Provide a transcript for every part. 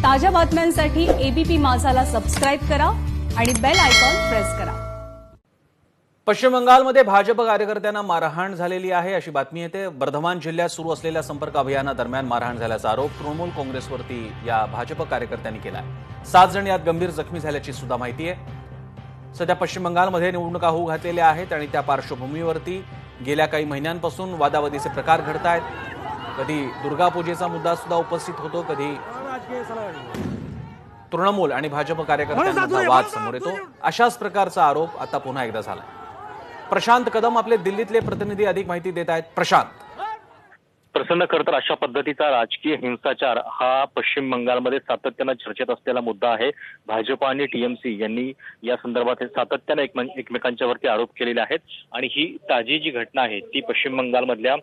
ताज्या बातम्यांसाठी ABP माझाला subscribe करा आणि बेल आयकॉन प्रेस करा। पश्चिम बंगालमध्ये भाजप कार्यकर्त्यांना मारहाण झालेली आहे अशी बातमी येते। बर्धमान जिल्ह्यात सुरू असलेल्या संपर्क अभियानादरम्यान मारहाण झाल्याचा आरोप तृणमूल काँग्रेसवरती या भाजप कार्यकर्त्यांनी केला आहे। 7 जण यात गंभीर जखमी झाल्याची सुद्धा माहिती आहे। सध्या पश्चिम बंगालमध्ये निवडणुका होऊ घातलेल्या आहेत आणि त्या पार्श्वभूमीवरती गेल्या काही महिन्यांपासून वादावादीचे प्रकार घडत आहेत। कधी दुर्गापूजेचा मुद्दा सुद्धा उपस्थित होतो, कधी तृणमूल आणि भाजप कार्यकर्त्यांचा वाद समोर येतो। अशाच प्रकारचा आरोप आता पुन्हा एकदा झाला। प्रशांत कदम आपले दिल्लीतले प्रतिनिधी अधिक माहिती देत आहेत। प्रशांत, प्रसन्न खरतर अशा पद्धतीचा राजकीय हिंसाचार हा पश्चिम बंगालमध्ये सातत्याने चर्चेत असलेला मुद्दा आहे। भाजप आणि टीएमसी यांनी या संदर्भात सातत्याने एकमेकांच्यावरती आरोप केलेले आहेत आणि ही ताजी जी घटना आहे ती पश्चिम बंगालमधल्या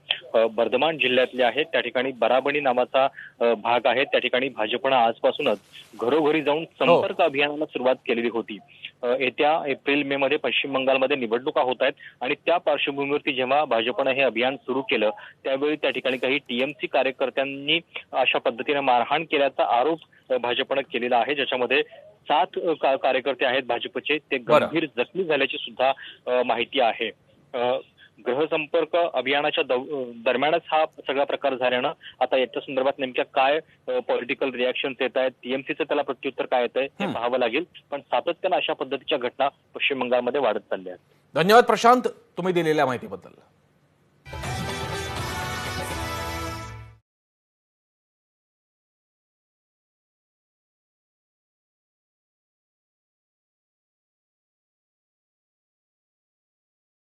बर्धमान जिल्ह्यातली आहे। त्या ठिकाणी बराबणी नावाचा भाग आहे। त्या ठिकाणी भाजपनं आजपासूनच घरोघरी जाऊन संपर्क अभियानाला सुरुवात केलेली होती। येत्या एप्रिल मे मध्ये पश्चिम बंगालमध्ये निवडणुका होत आहेत आणि त्या पार्श्वभूमीवरती जेव्हा भाजपनं हे अभियान सुरू केलं त्यावेळी त्या ठिकाणी काही टीएमसी कार्यकर्त्यांनी अशा पद्धतीने मारहाण केल्याचा आरोप भाजपनं केलेला आहे, ज्याच्यामध्ये 7 कार्यकर्ते आहेत भाजपचे, ते गंभीर जखमी झाल्याची सुद्धा माहिती आहे। गृहसंपर्क अभियानाच्या दरम्यानच हा सगळा प्रकार झाल्यानं आता याच्या संदर्भात नेमक्या काय पॉलिटिकल रिॲक्शन येत आहेत, टीएमसीचं त्याला प्रत्युत्तर काय येत आहे हे पाहावं लागेल। पण सातत्यानं अशा पद्धतीच्या घटना पश्चिम बंगालमध्ये वाढत चालल्या आहेत। धन्यवाद प्रशांत, तुम्ही दिलेल्या माहितीबद्दल।